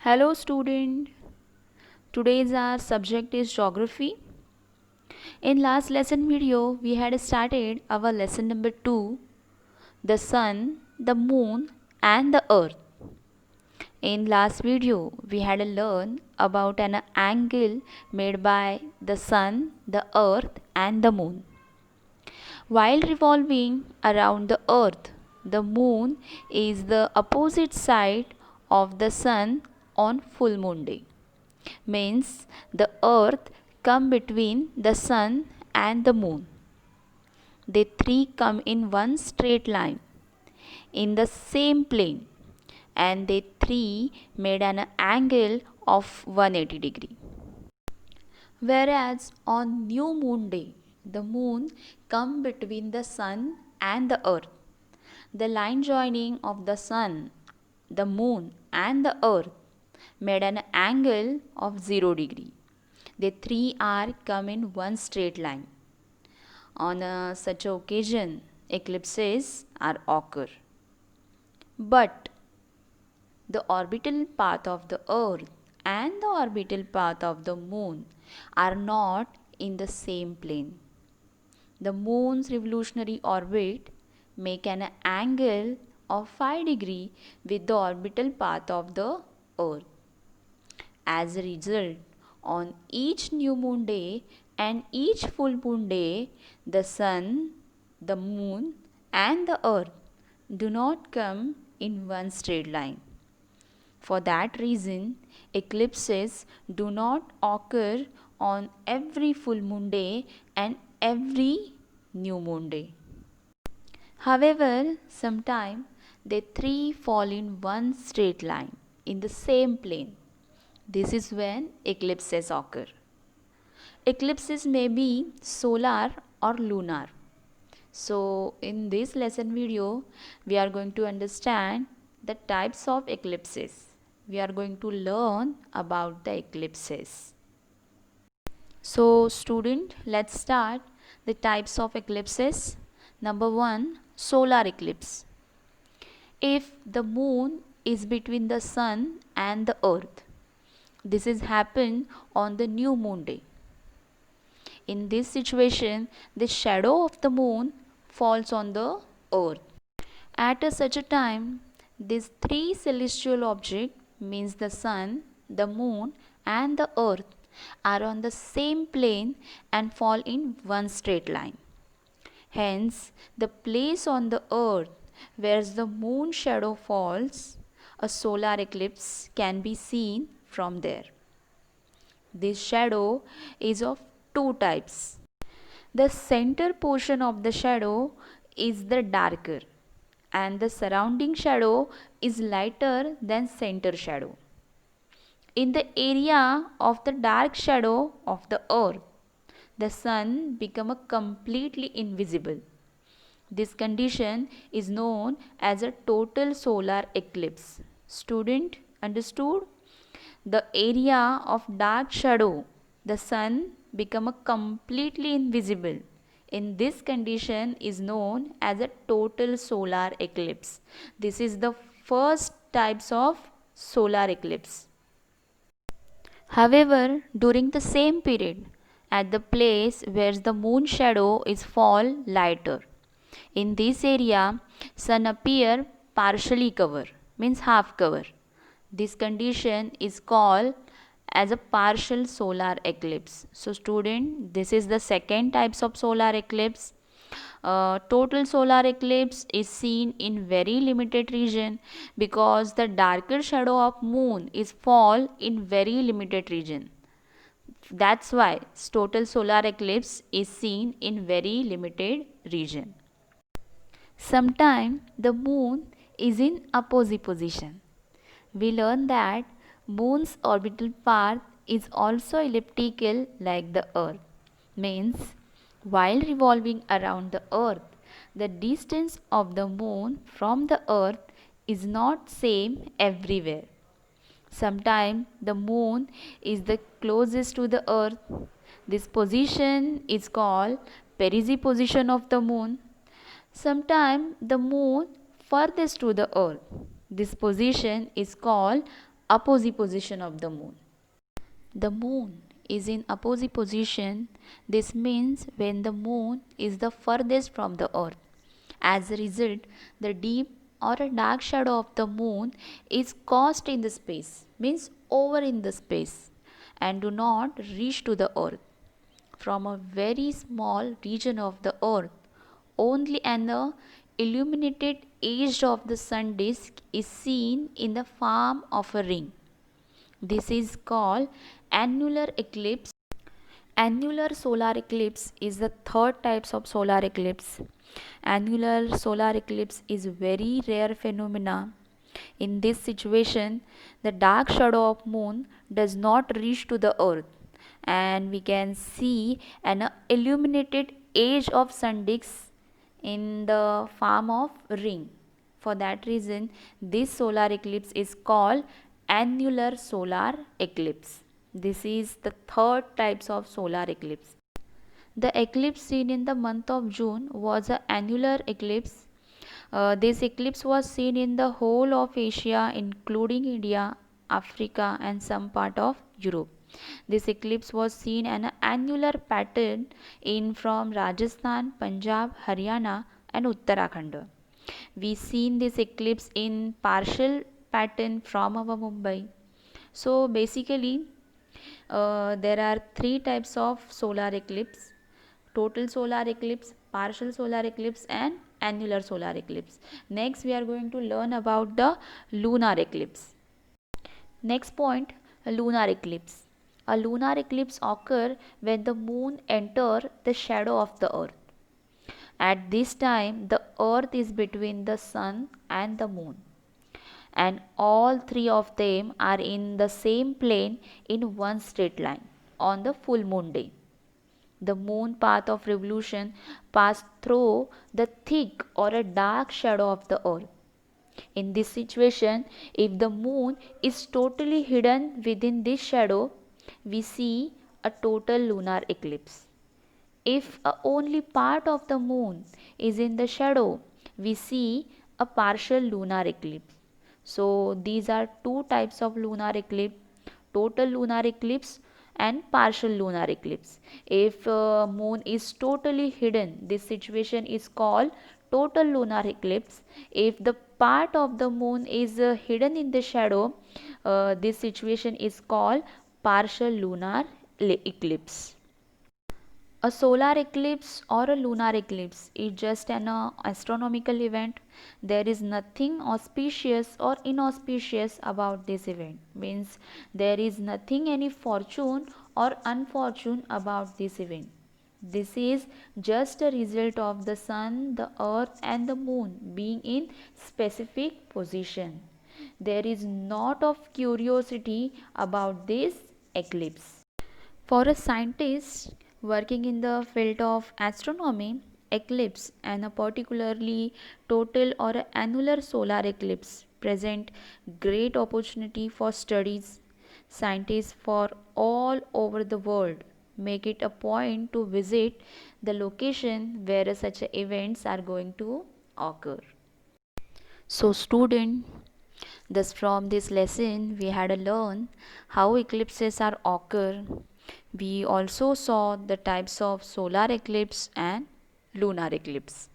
Hello student. Today's our subject is geography. In last lesson video we had started our lesson number 2, the sun, the moon and the earth. In last video we had learned about an angle made by the sun, the earth and the moon. While revolving around the earth, the moon is the opposite side of the sun on full moon day. Means the earth come between the sun and the moon. They three come in one straight line in the same plane, and they three made an angle of 180 degree. Whereas on new moon day, the moon come between the sun and the earth. The line joining of the sun, the moon and the earth made an angle of 0 degree. The three are come in one straight line. On such occasion, eclipses are occur. But the orbital path of the earth and the orbital path of the moon are not in the same plane. The moon's revolutionary orbit make an angle of 5 degree with the orbital path of the earth. As a result, on each new moon day and each full moon day, the sun, the moon and the earth do not come in one straight line. For that reason, eclipses do not occur on every full moon day and every new moon day. However, sometimes they three fall in one straight line in the same plane. This is when eclipses occur. Eclipses may be solar or lunar. So, in this lesson video, we are going to understand the types of eclipses. We are going to learn about the eclipses. So, student, let's start the types of eclipses. Number 1, solar eclipse. If the moon is between the sun and the earth, this is happen on the new moon day. In this situation, the shadow of the moon falls on the earth. At such a time, these three celestial objects, means the sun, the moon and the earth, are on the same plane and fall in one straight line. Hence, the place on the earth where the moon shadow falls, a solar eclipse can be seen from there. This shadow is of two types. The center portion of the shadow is the darker and the surrounding shadow is lighter than center shadow. In the area of the dark shadow of the earth, the sun becomes completely invisible. This condition is known as a total solar eclipse. Student, understood? The area of dark shadow, the sun become completely invisible. In this condition is known as a total solar eclipse. This is the first types of solar eclipse. However, during the same period, at the place where the moon shadow is fall lighter, in this area, sun appear partially cover, means half cover. This condition is called as a partial solar eclipse. So student, this is the second types of solar eclipse. Total solar eclipse is seen in very limited region because the darker shadow of moon is fall in very limited region. That's why total solar eclipse is seen in very limited region. Sometimes the moon is in opposite position. We learn that moon's orbital path is also elliptical like the earth. Means while revolving around the earth, the distance of the moon from the earth is not same everywhere. Sometimes the moon is the closest to the earth. This position is called perigee position of the moon. Sometimes the moon furthest to the earth. This position is called opposite position of the moon. The moon is in opposite position. This means when the moon is the furthest from the earth. As a result, the deep or a dark shadow of the moon is cast in the space, means over in the space, and do not reach to the earth. From a very small region of the earth, only an illuminated edge of the sun disk is seen in the form of a ring. This is called annular eclipse. Annular solar eclipse is the third type of solar eclipse. Annular solar eclipse is very rare phenomena. In this situation, the dark shadow of moon does not reach to the earth, and we can see an illuminated edge of sun disk in the form of ring. For that reason, this solar eclipse is called annular solar eclipse. This is the third types of solar eclipse. The eclipse seen in the month of June was an annular eclipse. This eclipse was seen in the whole of Asia, including India, Africa, and some part of Europe. This eclipse was seen an annular pattern in from Rajasthan, Punjab, Haryana, and Uttarakhand. We seen this eclipse in partial pattern from our Mumbai. So basically, there are three types of solar eclipse: total solar eclipse, partial solar eclipse, and annular solar eclipse. Next we are going to learn about the lunar eclipse. Next point, lunar eclipse. A lunar eclipse occurs when the moon enters the shadow of the earth. At this time, the earth is between the sun and the moon, and all three of them are in the same plane in one straight line on the full moon day. The moon path of revolution passed through the thick or a dark shadow of the earth. In this situation, if the moon is totally hidden within this shadow, we see a total lunar eclipse. If only part of the moon is in the shadow, we see a partial lunar eclipse. So these are two types of lunar eclipse: total lunar eclipse and partial lunar eclipse. If moon is totally hidden, this situation is called total lunar eclipse. If the part of the moon is hidden in the shadow, this situation is called partial lunar eclipse. A solar eclipse or a lunar eclipse is just an astronomical event. There is nothing auspicious or inauspicious about this event. Means there is nothing any fortune or unfortune about this event. This is just a result of the sun, the earth, and the moon being in specific position. There is not of curiosity about this eclipse. For a scientist working in the field of astronomy, eclipse and a particularly total or annular solar eclipse present great opportunity for studies. Scientists for all over the world make it a point to visit the location where such events are going to occur. So student, thus from this lesson we had to learn how eclipses are occur. We also saw the types of solar eclipse and lunar eclipse.